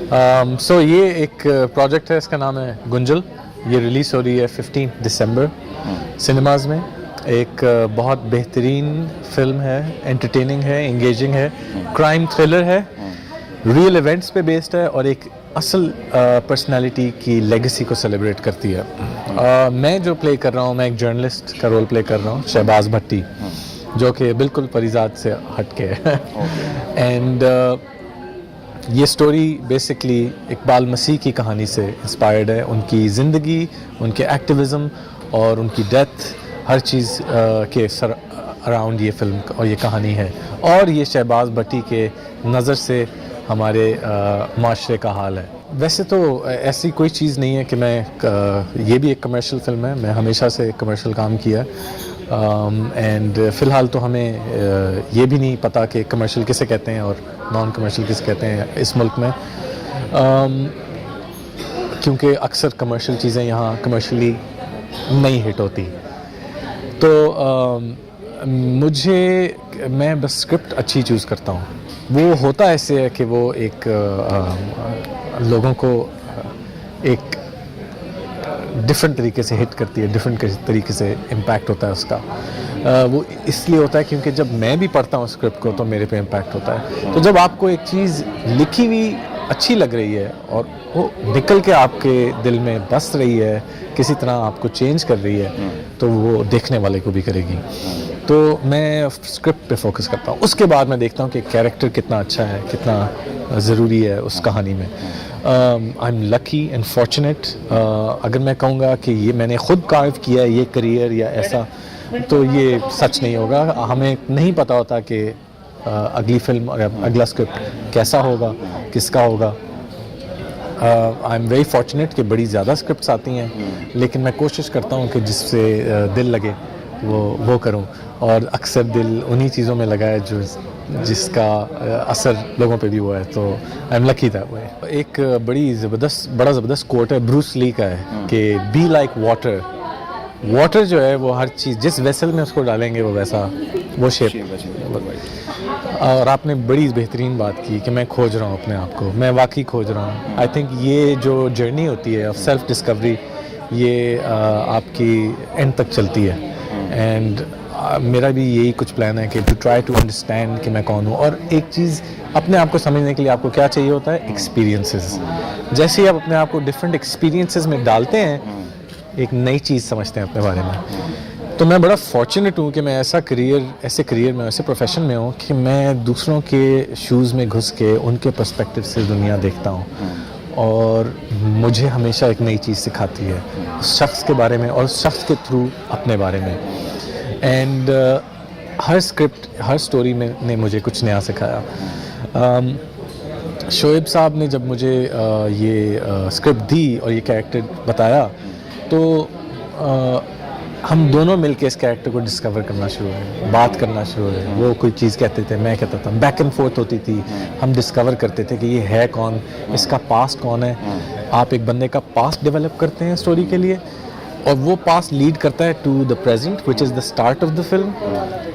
सो ये एक प्रोजेक्ट है, इसका नाम है गुंजल। ये रिलीज़ हो रही है 15 दिसंबर सिनेमाज में। एक बहुत बेहतरीन फिल्म है, एंटरटेनिंग है, एंगेजिंग है, क्राइम थ्रिलर है, रियल इवेंट्स पे बेस्ड है और एक असल पर्सनालिटी की लेगेसी को सेलिब्रेट करती है। मैं जो प्ले कर रहा हूँ, मैं एक जर्नलिस्ट का रोल प्ले कर रहा हूँ, शहबाज भट्टी, जो कि बिल्कुल परिजात से हटके है। एंड ये स्टोरी बेसिकली इकबाल मसीह की कहानी से इंस्पायर्ड है। उनकी ज़िंदगी, उनके एक्टिविज़म और उनकी डेथ, हर चीज़ के सर अराउंड ये फिल्म और ये कहानी है। और ये शहबाज भट्टी के नज़र से हमारे माशरे का हाल है। वैसे तो ऐसी कोई चीज़ नहीं है कि ये भी एक कमर्शियल फिल्म है। मैं हमेशा से कमर्शियल काम किया एंड फ़िलहाल तो हमें ये भी नहीं पता कि कमर्शियल किसे कहते हैं और नॉन कमर्शियल किसे कहते हैं इस मुल्क में, क्योंकि अक्सर कमर्शियल चीज़ें यहाँ कमर्शियली नहीं हिट होती। तो मैं बस स्क्रिप्ट अच्छी चूज़ करता हूँ। वो होता ऐसे है कि वो एक लोगों को एक डिफरेंट तरीके से हिट करती है, डिफरेंट तरीके से इम्पैक्ट होता है उसका। वो इसलिए होता है क्योंकि जब मैं भी पढ़ता हूँ स्क्रिप्ट को तो मेरे पे इम्पैक्ट होता है। तो जब आपको एक चीज़ लिखी हुई अच्छी लग रही है और वो निकल के आपके दिल में बस रही है, किसी तरह आपको चेंज कर रही है, तो वो देखने वाले को भी करेगी। तो मैं स्क्रिप्ट पे फोकस करता हूँ। उसके बाद मैं देखता हूँ कि कैरेक्टर कितना अच्छा है, कितना ज़रूरी है उस कहानी में। I am lucky and fortunate. अगर मैं कहूँगा कि ये मैंने ख़ुद कार्व किया है ये करियर या ऐसा, तो ये सच नहीं होगा। हमें नहीं पता होता कि अगली फिल्म और अगला स्क्रिप्ट कैसा होगा, किसका होगा। आई एम वेरी फॉर्चुनेट कि बड़ी ज़्यादा स्क्रिप्ट्स आती हैं, लेकिन मैं कोशिश करता हूँ कि जिससे दिल लगे वो करूं। और अक्सर दिल उन्हीं चीज़ों में लगा है जिसका असर लोगों पे भी हुआ है। तो I am lucky that way. एक बड़ा ज़बरदस्त कोट है, ब्रूस ली का है कि बी लाइक वाटर। वाटर जो है वो हर चीज़ जिस वेसल में उसको डालेंगे वो वैसा वो शेप। और आपने बड़ी बेहतरीन बात की कि मैं खोज रहा हूँ अपने आप को, मैं वाकई खोज रहा हूँ। आई थिंक ये जो जर्नी होती है ऑफ सेल्फ डिस्कवरी, ये आपकी एंड तक चलती है। एंड मेरा भी यही कुछ प्लान है कि टू ट्राई टू अंडरस्टैंड कि मैं कौन हूँ। और एक चीज़ अपने आप को समझने के लिए आपको क्या चाहिए होता है, एक्सपीरियंसेस। जैसे ही आप अपने आप को डिफरेंट एक्सपीरियंसेस में डालते हैं, एक नई चीज़ समझते हैं अपने बारे में। तो मैं बड़ा फॉर्चुनेट हूँ कि मैं ऐसे करियर में, ऐसे प्रोफेशन में हूँ कि मैं दूसरों के शूज़ में घुस के उनके पर्सपेक्टिव से दुनिया देखता हूँ और मुझे हमेशा एक नई चीज़ सिखाती है उस शख्स के बारे में और उस शख्स के थ्रू अपने बारे में। And her script, her story में ने मुझे कुछ नया सिखाया। शोएब साहब ने जब मुझे ये स्क्रिप्ट दी और ये कैरेक्टर बताया, तो हम दोनों मिलके इस कैरेक्टर को डिस्कवर करना शुरू हुए, बात करना शुरू हुए। वो कोई चीज़ कहते थे, मैं कहता था, बैक एंड फोर्थ होती थी। हम डिस्कवर करते थे कि ये है कौन, इसका पास्ट कौन है। आप एक बंदे का पास्ट डेवलप करते हैं स्टोरी के लिए और वो पास्ट लीड करता है to the present which is the start of the film.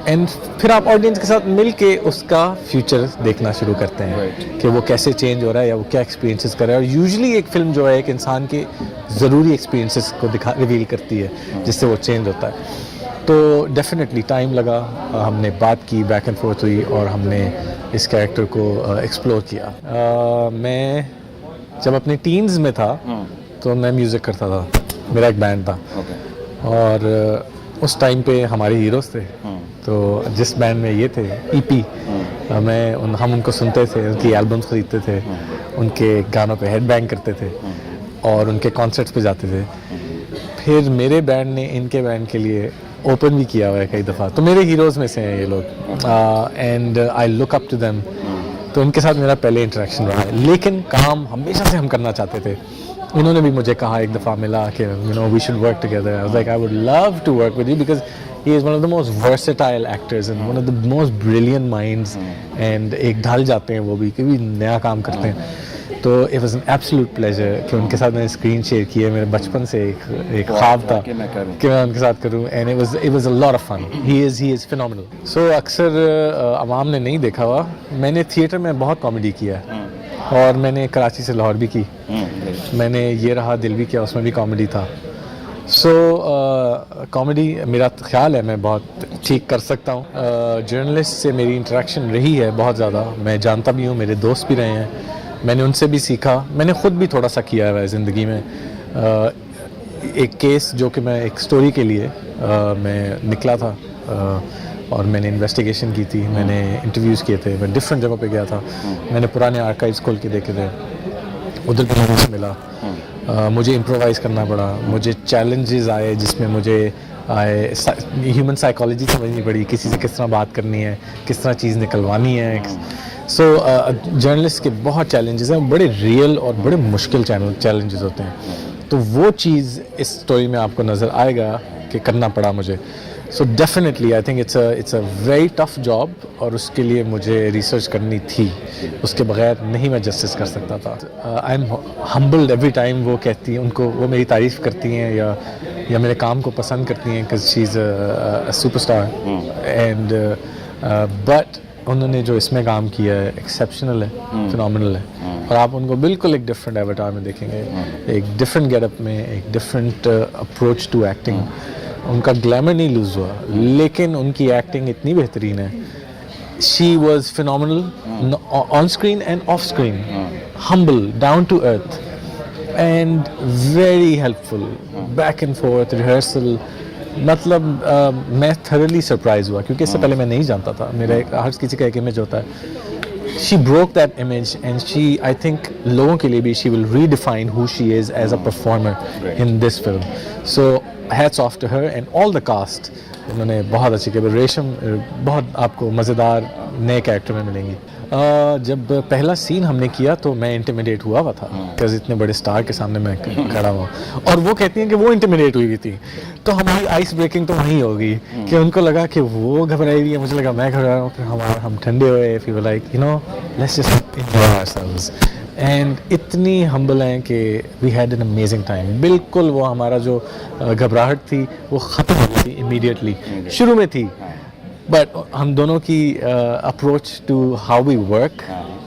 And फिर आप ऑडियंस के साथ मिल के उसका फ्यूचर देखना शुरू करते हैं कि वो कैसे चेंज हो रहा है या वो क्या एक्सपीरियंसेस कर रहा है। और यूजुअली एक फ़िल्म जो है एक इंसान के ज़रूरी एक्सपीरियंसेस को रिवील करती है जिससे वो चेंज होता है। तो डेफिनेटली टाइम लगा, हमने बात की, बैक एंड फोर्थ हुई और हमने इस कैरेक्टर को एक्सप्लोर किया। मैं जब अपने टीन्स में था तो मैं म्यूज़िक करता था, मेरा एक बैंड था। और उस टाइम पे हमारे हीरोज़ थे। तो जिस बैंड में ये थे ईपी, हम उनको सुनते थे, उनकी एल्बम्स खरीदते थे, उनके गानों पे हेड बैंग करते थे और उनके कॉन्सर्ट्स पे जाते थे। फिर मेरे बैंड ने इनके बैंड के लिए ओपन भी किया हुआ है कई दफ़ा। तो मेरे हीरोज़ में से हैं ये लोग and I look up to them. तो उनके साथ मेरा पहले इंटरेक्शन रहा है, लेकिन काम हमेशा से हम करना चाहते थे। उन्होंने भी मुझे कहा एक दफ़ा मिला कि we should work together. I was like I would love to work with you because he is one of the most versatile actors and one of the most brilliant minds. And एक ढल जाते हैं वो भी, कभी नया काम करते हैं। तो it was an absolute pleasure कि उनके साथ मैंने स्क्रीन शेयर की है। मेरे बचपन से एक ख्वाब था कि मैं उनके साथ करूं and it was a lot of fun. He is phenomenal. So अक्सर आवाम ने नहीं देखा हुआ, मैंने थिएटर में बहुत कॉमेडी किया है और मैंने कराची से लाहौर भी की, मैंने ये रहा दिल भी किया, उसमें भी कॉमेडी था। सो कॉमेडी मेरा ख्याल है मैं बहुत ठीक कर सकता हूँ। जर्नलिस्ट से मेरी इंटरेक्शन रही है बहुत ज़्यादा, मैं जानता भी हूँ, मेरे दोस्त भी रहे हैं, मैंने उनसे भी सीखा, मैंने ख़ुद भी थोड़ा सा किया है ज़िंदगी में। एक केस जो कि मैं एक स्टोरी के लिए मैं निकला था और मैंने इन्वेस्टिगेशन की थी, मैंने इंटरव्यूज़ किए थे, मैं डिफरेंट जगहों पे गया था, मैंने पुराने आर्काइव्स खोल के देखे थे, उधर भी लोगों से मिला। मुझे इम्प्रोवाइज़ करना पड़ा, मुझे चैलेंजेस आए जिसमें मुझे आए ह्यूमन साइकोलॉजी समझनी पड़ी, किसी से किस तरह बात करनी है, किस तरह चीज़ निकलवानी है। सो जर्नलिस्ट के बहुत चैलेंजेस हैं, बड़े रियल और बड़े मुश्किल चैलेंजेस होते हैं। तो वो चीज़ इस स्टोरी में आपको नज़र आएगा कि करना पड़ा मुझे। So definitely I think it's a very tough job, और उसके लिए मुझे रिसर्च करनी थी, उसके बगैर नहीं मैं जस्टिस कर सकता था। I am humbled every time वो कहती हैं, उनको वो मेरी तारीफ़ करती हैं या मेरे काम को पसंद करती हैं, because she is a superstar and but उन्होंने जो इसमें काम किया है एक्सेप्शनल है, फिनोमिनल है। और आप उनको बिल्कुल एक डिफरेंट एवतार में देखेंगे, एक डिफरेंट गेटअप में, एक डिफरेंट अप्रोच टू एक्टिंग। उनका ग्लैमर नहीं लूज़ हुआ, लेकिन उनकी एक्टिंग इतनी बेहतरीन है। She was phenomenal on screen and off screen, humble, down to earth and very helpful, back and forth rehearsal. मतलब मैं थरली सरप्राइज हुआ, क्योंकि इससे पहले मैं नहीं जानता था, मेरा हर किसी का एक इमेज होता है। She broke that image and she, I think, लोगों के लिए भी she will redefine who she is as a performer in this film. So hats off to her and all the cast. उन्होंने बहुत अच्छी किया। रेशम बहुत आपको मज़ेदार नए कैरेक्टर में मिलेंगी। जब पहला सीन हमने किया तो मैं इंटिमिडेट हुआ था, बिकॉज इतने बड़े स्टार के सामने मैं खड़ा हुआ, और वो कहती हैं कि वो इंटिमिडेट हुई थी। तो हमारी आइस ब्रेकिंग तो वहीं होगी कि उनको लगा कि वो घबराई हुई है, मुझे लगा मैं घबरा रहा हूँ, फिर हम ठंडे हुए, फिर like you know let's just enjoy ourselves. And इतनी हम्बल हैं कि we had an amazing time. बिल्कुल वो हमारा जो घबराहट थी वो ख़त्म हो गई इमीडिएटली, शुरू में थी, बट हम दोनों की approach to how we work,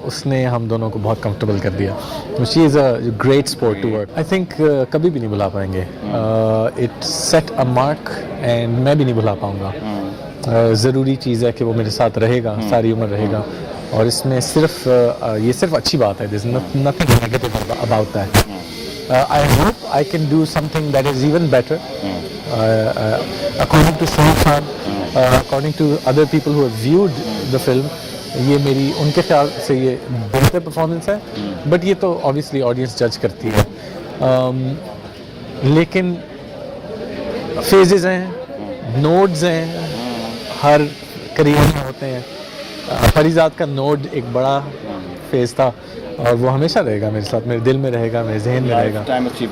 उसने हम दोनों को बहुत कंफर्टेबल कर दिया। She is a great sport to work. I think कभी भी नहीं भुला पाएंगे। It set a mark and मैं भी नहीं भुला पाऊँगा। ज़रूरी चीज़ है कि वो मेरे साथ रहेगा, सारी उम्र रहेगा, और इसमें सिर्फ ये सिर्फ अच्छी बात है। There's nothing negative about that. I hope I can do something that is even better. According to Shah Khan, according to other people who have viewed the film, ये मेरी उनके ख्याल से ये बेहतर परफॉर्मेंस है, बट ये तो ऑब्वियसली ऑडियंस जज करती है। लेकिन फेजेस हैं, नोड्स हैं, हर करियर में होते हैं। फरीजाद का नोड एक बड़ा फेज था, और वो हमेशा रहेगा मेरे साथ, मेरे दिल में रहेगा, मेरे जहन में रहेगा,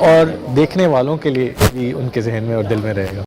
और देखने वालों के लिए भी उनके जहन में और दिल में रहेगा।